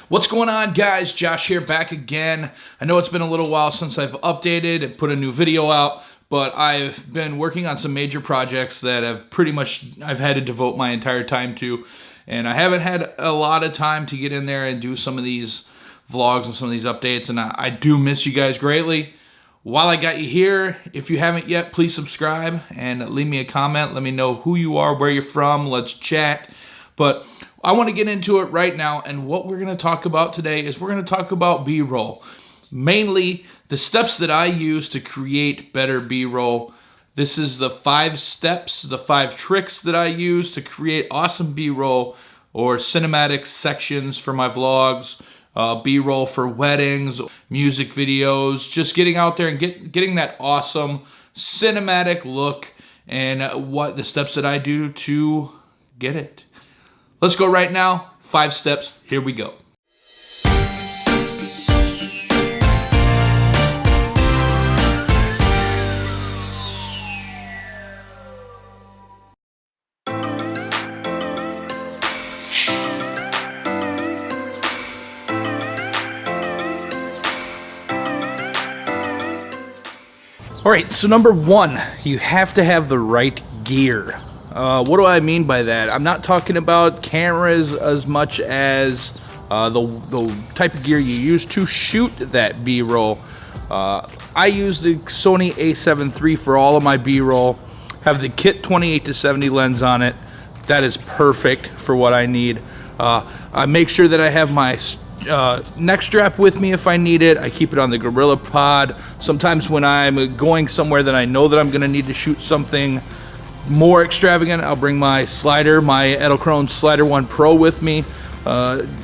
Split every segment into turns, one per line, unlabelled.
What's going on, guys? Josh here, back again. I know it's been a little while since I've updated and put a new video out, but I've been working on some major projects that I've had to devote my entire time to, and I haven't had a lot of time to get in there and do some of these vlogs and some of these updates, and I do miss you guys greatly. While I got you here, if you haven't yet, please subscribe and leave me a comment. Let me know who you are, where you're from. Let's chat. But I want to get into it right now, and what we're going to talk about today is we're going to talk about B-roll. Mainly the steps that I use to create better B-roll. This is the 5 steps, the 5 tricks that I use to create awesome B-roll or cinematic sections for my vlogs, B-roll for weddings, music videos, just getting out there and getting that awesome cinematic look, and what the steps that I do to get it. Let's go right now. 5 steps. Here we go. All right, so number 1, you have to have the right gear. What do I mean by that? I'm not talking about cameras as much as the type of gear you use to shoot that B-roll. I use the Sony a7 III for all of my B-roll. Have the kit 28-70 lens on it. That is perfect for what I need. I make sure that I have my neck strap with me if I need it. I keep it on the Gorilla Pod. Sometimes when I'm going somewhere that I know that I'm going to need to shoot something more extravagant, I'll bring my slider, my Edelkrone Slider 1 Pro with me.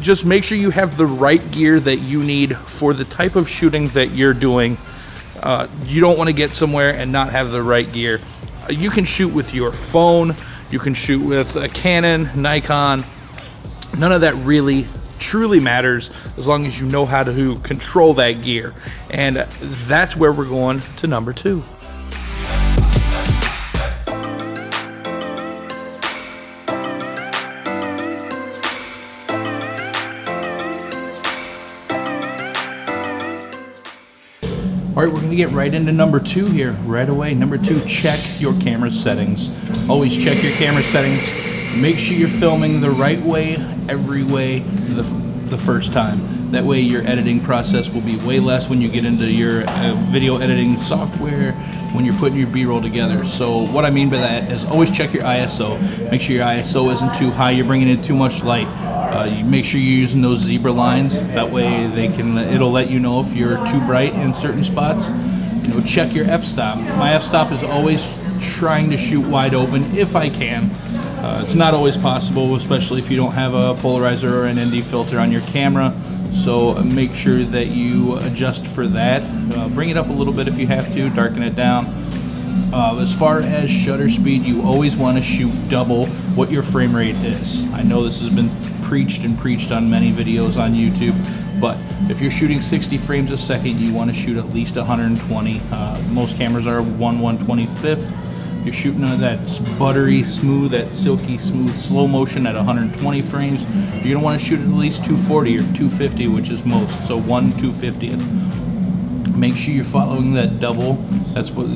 Just make sure you have the right gear that you need for the type of shooting that you're doing. You don't want to get somewhere and not have the right gear. You can shoot with your phone, you can shoot with a Canon, Nikon. None of that really truly matters as long as you know how to control that gear. And that's where we're going to number 2. All right, we're going to get right into number 2 here right away. Number 2, check your camera settings. Always check your camera settings. Make sure you're filming the right way, every way, the first time. That way your editing process will be way less when you get into your video editing software, when you're putting your B-roll together. So what I mean by that is always check your ISO. Make sure your ISO isn't too high, you're bringing in too much light. You make sure you're using those zebra lines. That way it'll let you know if you're too bright in certain spots. You know, check your f-stop. My f-stop is always trying to shoot wide open if I can. It's not always possible, especially if you don't have a polarizer or an ND filter on your camera. So make sure that you adjust for that. Bring it up a little bit if you have to, darken it down. As far as shutter speed, you always want to shoot double what your frame rate is. I know this has been preached on many videos on YouTube, but if you're shooting 60 frames a second, you want to shoot at least 120. Most cameras are 1/125th. You're shooting that buttery smooth, that silky smooth slow motion at 120 frames. You're gonna want to shoot at least 240 or 250, which is most, so 1/250th. Make sure you're following that double.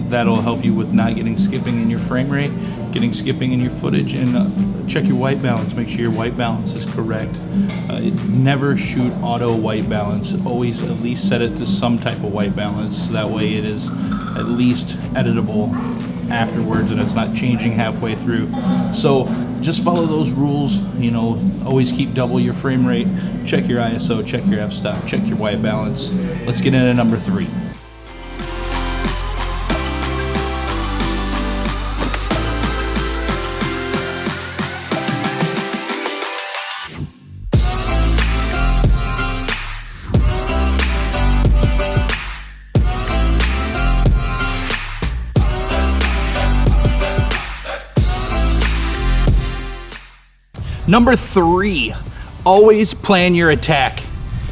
That'll help you with not getting skipping in your frame rate, getting skipping in your footage, and check your white balance. Make sure your white balance is correct. Never shoot auto white balance. Always at least set it to some type of white balance. That way it is at least editable afterwards and it's not changing halfway through. So just follow those rules. You know, always keep double your frame rate. Check your ISO, check your f-stop, check your white balance. Let's get into number 3. Number 3, always plan your attack.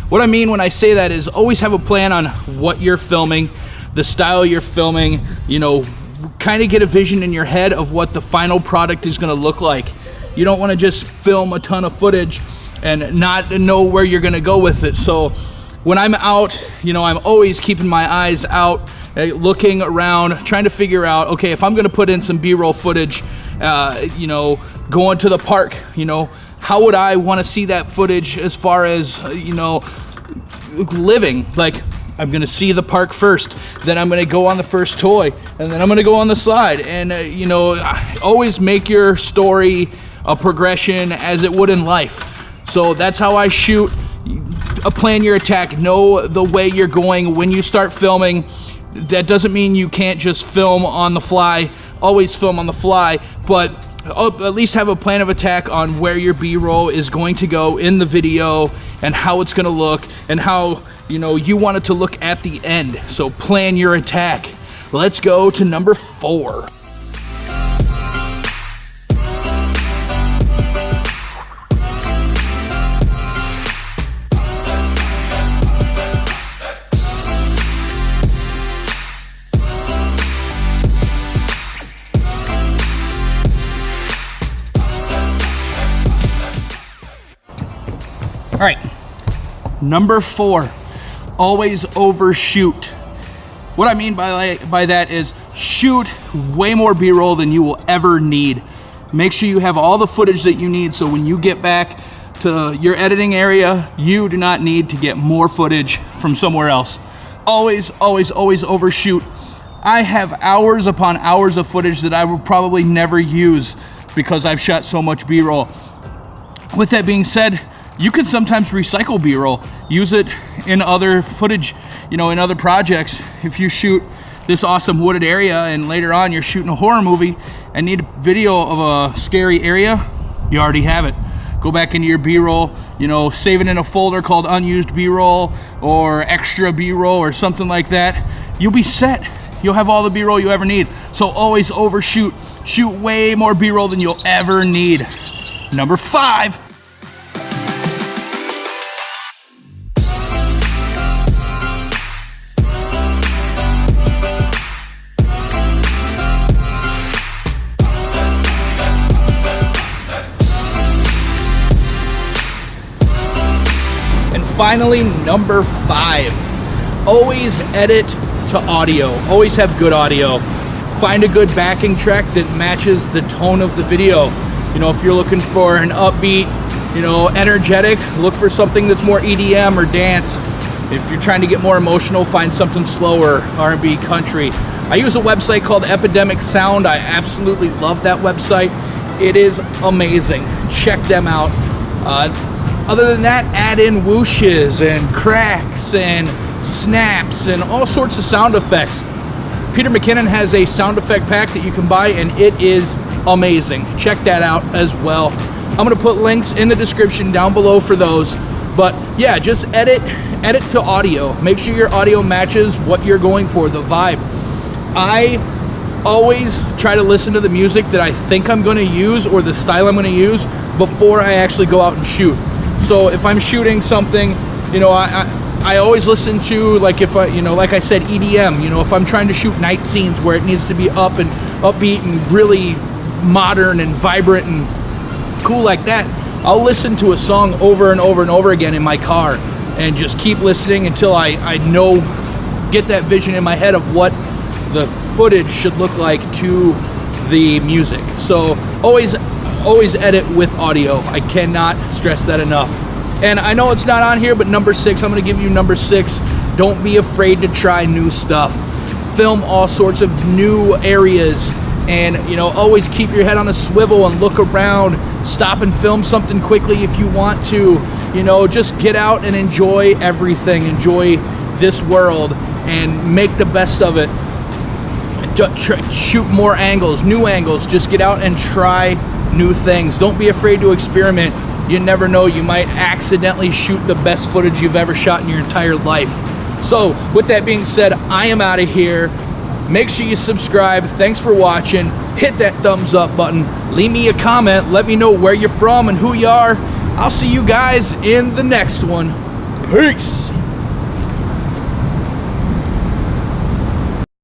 What I mean when I say that is always have a plan on what you're filming, the style you're filming, you know, kind of get a vision in your head of what the final product is going to look like. You don't want to just film a ton of footage and not know where you're gonna go with it. So when I'm out, you know, I'm always keeping my eyes out, looking around, trying to figure out, okay, if I'm gonna put in some B-roll footage, you know, going to the park, you know, how would I wanna see that footage as far as, you know, living? Like, I'm gonna see the park first, then I'm gonna go on the first toy, and then I'm gonna go on the slide. And you know, always make your story a progression as it would in life. So that's how I shoot. Plan your attack, know the way you're going when you start filming. That doesn't mean you can't just film on the fly, always film on the fly, but at least have a plan of attack on where your B-roll is going to go in the video and how it's gonna look and how, you know, you want it to look at the end. So plan your attack. Let's go to number 4. All right, number 4, always overshoot. What I mean by that is shoot way more B-roll than you will ever need. Make sure you have all the footage that you need, so when you get back to your editing area, you do not need to get more footage from somewhere else. Always, always, always overshoot. I have hours upon hours of footage that I will probably never use because I've shot so much B-roll. With that being said, you can sometimes recycle B-roll, use it in other footage, you know, in other projects. If you shoot this awesome wooded area and later on you're shooting a horror movie and need a video of a scary area, you already have it. Go back into your B-roll, you know, save it in a folder called unused B-roll or extra B-roll or something like that. You'll be set. You'll have all the B-roll you ever need. So always overshoot. Shoot way more B-roll than you'll ever need. Number 5. Finally, number 5, always edit to audio. Always have good audio. Find a good backing track that matches the tone of the video. You know, if you're looking for an upbeat, you know, energetic, look for something that's more EDM or dance. If you're trying to get more emotional, find something slower, R&B, country. I use a website called Epidemic Sound. I absolutely love that website. It is amazing. Check them out. Other than that, add in whooshes and cracks and snaps and all sorts of sound effects. Peter McKinnon has a sound effect pack that you can buy, and it is amazing. Check that out as well. I'm gonna put links in the description down below for those. But yeah, just edit to audio. Make sure your audio matches what you're going for, the vibe. I always try to listen to the music that I think I'm gonna use or the style I'm gonna use before I actually go out and shoot. So if I'm shooting something, you know, I always listen to, like, if I, you know, like I said, EDM. You know, if I'm trying to shoot night scenes where it needs to be up and upbeat and really modern and vibrant and cool like that, I'll listen to a song over and over and over again in my car and just keep listening until I know, get that vision in my head of what the footage should look like to the music. So always edit with audio. I cannot stress that enough. And I know it's not on here, but number 6, I'm gonna give you number 6. Don't be afraid to try new stuff. Film all sorts of new areas, and you know, always keep your head on a swivel and look around. Stop and film something quickly if you want to. You know, just get out and enjoy everything. Enjoy this world and make the best of it. Shoot more angles, new angles. Just get out and try new things. Don't be afraid to experiment. You never know, you might accidentally shoot the best footage you've ever shot in your entire life. So with that being said, I am out of here. Make sure you subscribe. Thanks for watching. Hit that thumbs up button. Leave me a comment. Let me know where you're from and who you are. I'll see you guys in the next one. Peace.